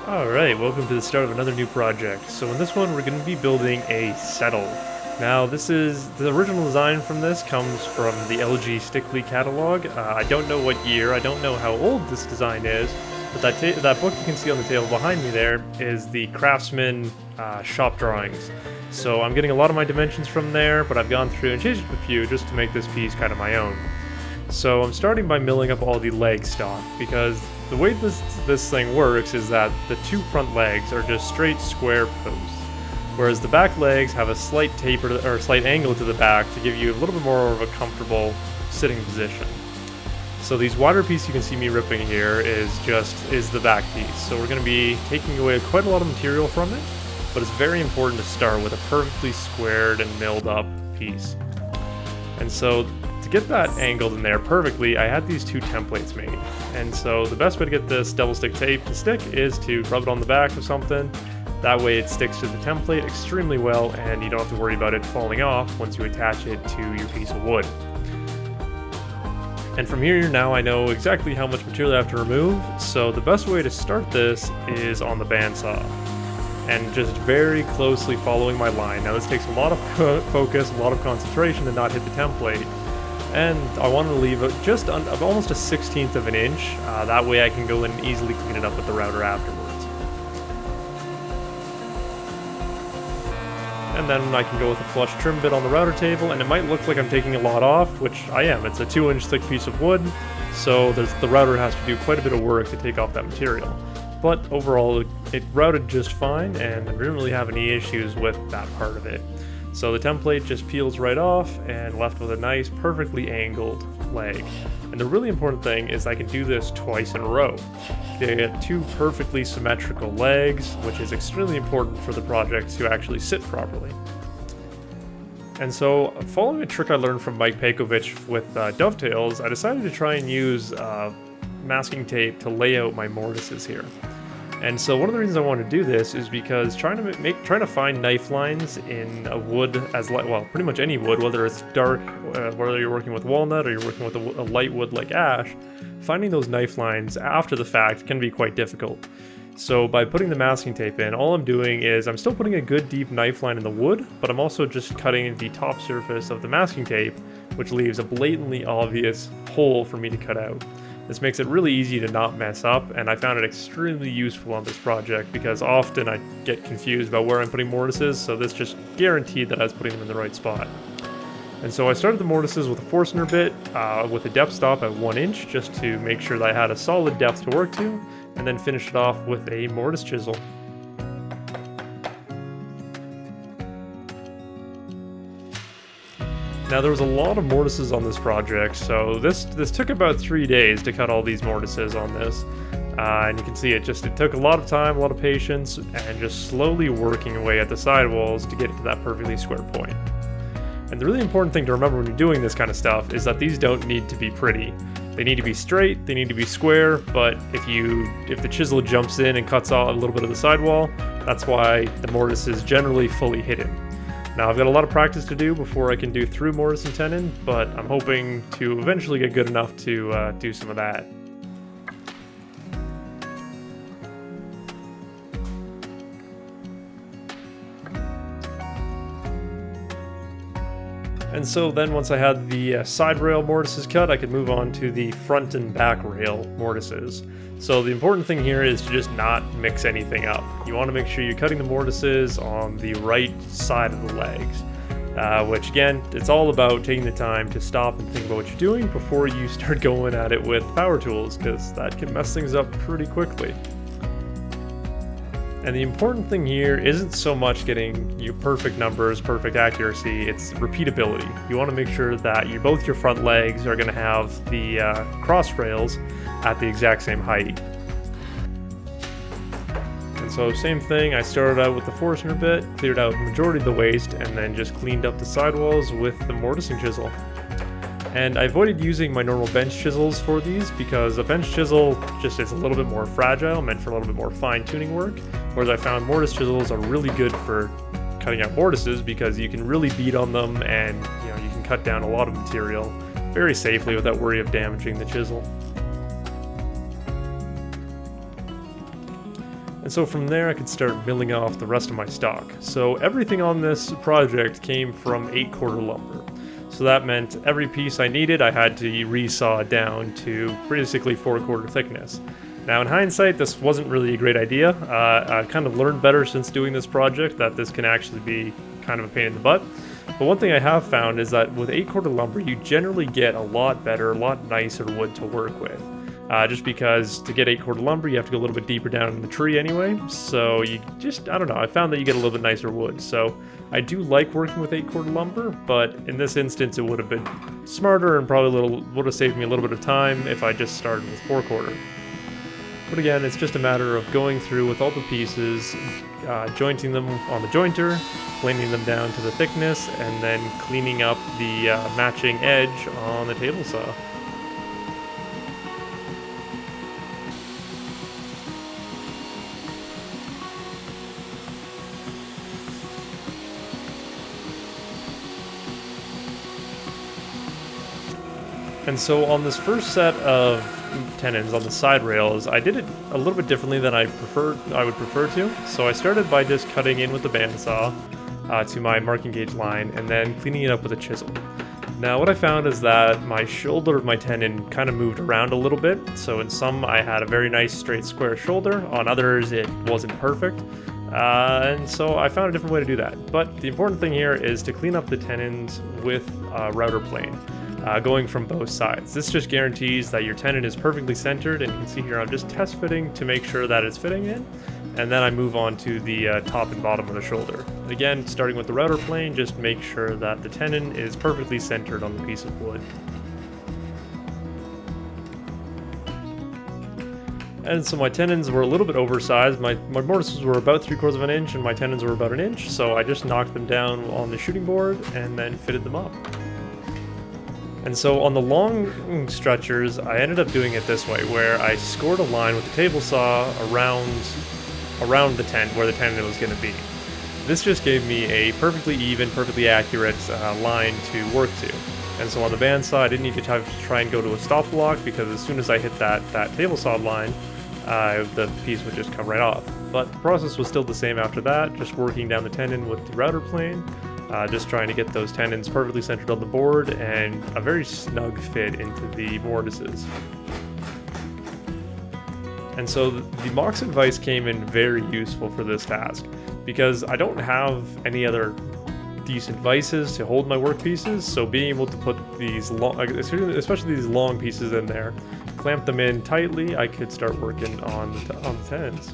Alright, welcome to the start of another new project. So in this one we're going to be building a settle. Now the original design from this comes from the LG Stickley catalog. I don't know what year, I don't know how old this design is, but that book you can see on the table behind me there is the Craftsman shop drawings. So I'm getting a lot of my dimensions from there, but I've gone through and changed a few just to make this piece kind of my own. So I'm starting by milling up all the leg stock, because the way this thing works is that the two front legs are just straight square posts, whereas the back legs have a slight taper or slight angle to the back to give you a little bit more of a comfortable sitting position. So these wider piece you can see me ripping here is the back piece. So we're going to be taking away quite a lot of material from it, but it's very important to start with a perfectly squared and milled up piece. And so to get that angled in there perfectly, I had these two templates made. And so the best way to get this double stick tape to stick is to rub it on the back of something. That way it sticks to the template extremely well and you don't have to worry about it falling off once you attach it to your piece of wood. And from here now I know exactly how much material I have to remove, so the best way to start this is on the bandsaw. And just very closely following my line. Now this takes a lot of focus, a lot of concentration to not hit the template. And I want to leave it just almost a 1/16 of an inch, that way I can go in and easily clean it up with the router afterwards. And then I can go with a flush trim bit on the router table, and it might look like I'm taking a lot off, which I am. It's a 2-inch thick piece of wood, so the router has to do quite a bit of work to take off that material. But overall, it routed just fine, and I didn't really have any issues with that part of it. So the template just peels right off and left with a nice, perfectly angled leg. And the really important thing is I can do this twice in a row. You get two perfectly symmetrical legs, which is extremely important for the project to actually sit properly. And so, following a trick I learned from Mike Pekovich with dovetails, I decided to try and use masking tape to lay out my mortises here. And so one of the reasons I want to do this is because trying to find knife lines in a wood, pretty much any wood, whether it's dark, whether you're working with walnut or you're working with a light wood like ash, finding those knife lines after the fact can be quite difficult. So by putting the masking tape in, all I'm doing is I'm still putting a good deep knife line in the wood, but I'm also just cutting the top surface of the masking tape, which leaves a blatantly obvious hole for me to cut out. This makes it really easy to not mess up, and I found it extremely useful on this project because often I get confused about where I'm putting mortises, so this just guaranteed that I was putting them in the right spot. And so I started the mortises with a Forstner bit with a depth stop at 1 inch just to make sure that I had a solid depth to work to, and then finished it off with a mortise chisel. Now there was a lot of mortises on this project, so this took about 3 days to cut all these mortises on this. And you can see it took a lot of time, a lot of patience, and just slowly working away at the sidewalls to get it to that perfectly square point. And the really important thing to remember when you're doing this kind of stuff is that these don't need to be pretty. They need to be straight, they need to be square, but if the chisel jumps in and cuts off a little bit of the sidewall, that's why the mortise is generally fully hidden. Now I've got a lot of practice to do before I can do through Mortise and Tenon, but I'm hoping to eventually get good enough to do some of that. And so then once I had the side rail mortises cut, I could move on to the front and back rail mortises. So the important thing here is to just not mix anything up. You want to make sure you're cutting the mortises on the right side of the legs. Which again, it's all about taking the time to stop and think about what you're doing before you start going at it with power tools, because that can mess things up pretty quickly. And the important thing here isn't so much getting your perfect numbers, perfect accuracy, it's repeatability. You want to make sure that both your front legs are going to have the cross rails at the exact same height. And so same thing, I started out with the Forstner bit, cleared out the majority of the waste, and then just cleaned up the sidewalls with the mortising chisel. And I avoided using my normal bench chisels for these because a bench chisel just is a little bit more fragile, meant for a little bit more fine-tuning work, whereas I found mortise chisels are really good for cutting out mortises because you can really beat on them and you can cut down a lot of material very safely without worry of damaging the chisel. And so from there I could start milling off the rest of my stock. So everything on this project came from 8/4 lumber. So that meant every piece I needed I had to resaw down to basically 4/4 thickness. Now in hindsight, this wasn't really a great idea. I've kind of learned better since doing this project that this can actually be kind of a pain in the butt. But one thing I have found is that with 8/4 lumber, you generally get a lot better, a lot nicer wood to work with. Just because to get 8/4 lumber, you have to go a little bit deeper down in the tree anyway. So you just, I don't know, I found that you get a little bit nicer wood. So I do like working with 8/4 lumber, but in this instance, it would have been smarter and probably would have saved me a little bit of time if I just started with 4/4. But again, it's just a matter of going through with all the pieces, jointing them on the jointer, planing them down to the thickness, and then cleaning up the matching edge on the table saw. And so on this first set of tenons on the side rails, I did it a little bit differently than I would prefer to. So I started by just cutting in with the bandsaw to my marking gauge line and then cleaning it up with a chisel. Now what I found is that my shoulder of my tenon kind of moved around a little bit. So in some I had a very nice straight square shoulder, on others it wasn't perfect. And so I found a different way to do that. But the important thing here is to clean up the tenons with a router plane. Going from both sides. This just guarantees that your tenon is perfectly centered, and you can see here I'm just test fitting to make sure that it's fitting in, and then I move on to the top and bottom of the shoulder. Again, starting with the router plane, just make sure that the tenon is perfectly centered on the piece of wood. And so my tenons were a little bit oversized. My mortises were about 3/4 of an inch, and my tenons were about an inch, so I just knocked them down on the shooting board and then fitted them up. And so on the long stretchers, I ended up doing it this way, where I scored a line with the table saw around the tent, where the tenon was going to be. This just gave me a perfectly even, perfectly accurate line to work to. And so on the bandsaw, I didn't need to try and go to a stop block, because as soon as I hit that table saw line, the piece would just come right off. But the process was still the same after that, just working down the tenon with the router plane. Just trying to get those tenons perfectly centered on the board and a very snug fit into the mortises. And so the Moxon vise came in very useful for this task, because I don't have any other decent vices to hold my workpieces, so being able to put these long, especially these long pieces in there, clamp them in tightly, I could start working on the tenons.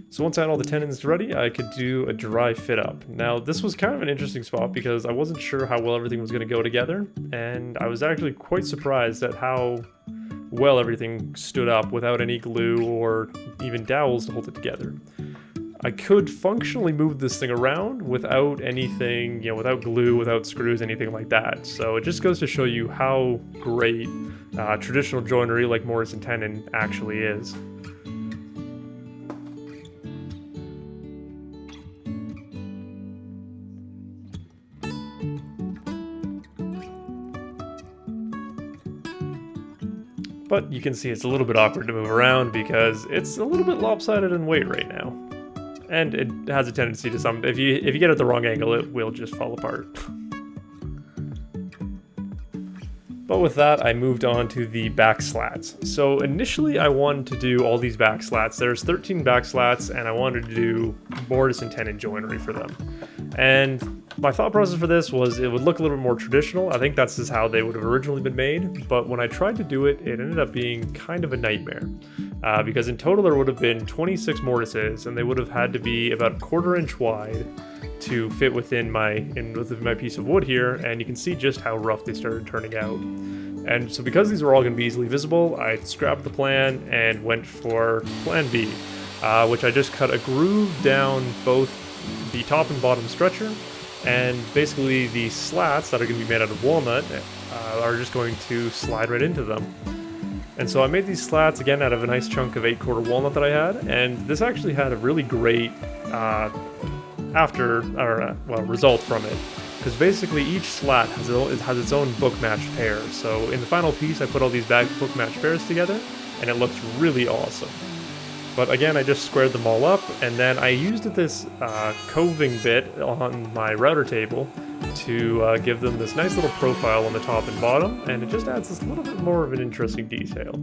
So once I had all the tenons ready, I could do a dry fit up. Now this was kind of an interesting spot because I wasn't sure how well everything was going to go together, and I was actually quite surprised at how well everything stood up without any glue or even dowels to hold it together. I could functionally move this thing around without anything, without glue, without screws, anything like that. So it just goes to show you how great traditional joinery like Mortise and Tenon actually is. But you can see it's a little bit awkward to move around because it's a little bit lopsided in weight right now. And it has a tendency to if you get it at the wrong angle, it will just fall apart. But with that, I moved on to the back slats. So initially I wanted to do all these back slats. There's 13 back slats, and I wanted to do Mortise and Tenon joinery for them. And my thought process for this was it would look a little bit more traditional. I think that's just how they would have originally been made. But when I tried to do it, it ended up being kind of a nightmare. Because in total there would have been 26 mortises, and they would have had to be about 1/4 inch wide to fit within my piece of wood here, and you can see just how rough they started turning out. And so because these were all going to be easily visible, I scrapped the plan and went for plan B, which I just cut a groove down both the top and bottom stretcher, and basically the slats that are going to be made out of walnut are just going to slide right into them. And so I made these slats again out of a nice chunk of 8/4 walnut that I had, and this actually had a really great result from it, because basically each slat has its own book matched pair. So in the final piece I put all these book matched pairs together, and it looks really awesome. But again, I just squared them all up, and then I used this coving bit on my router table to give them this nice little profile on the top and bottom, and it just adds this little bit more of an interesting detail.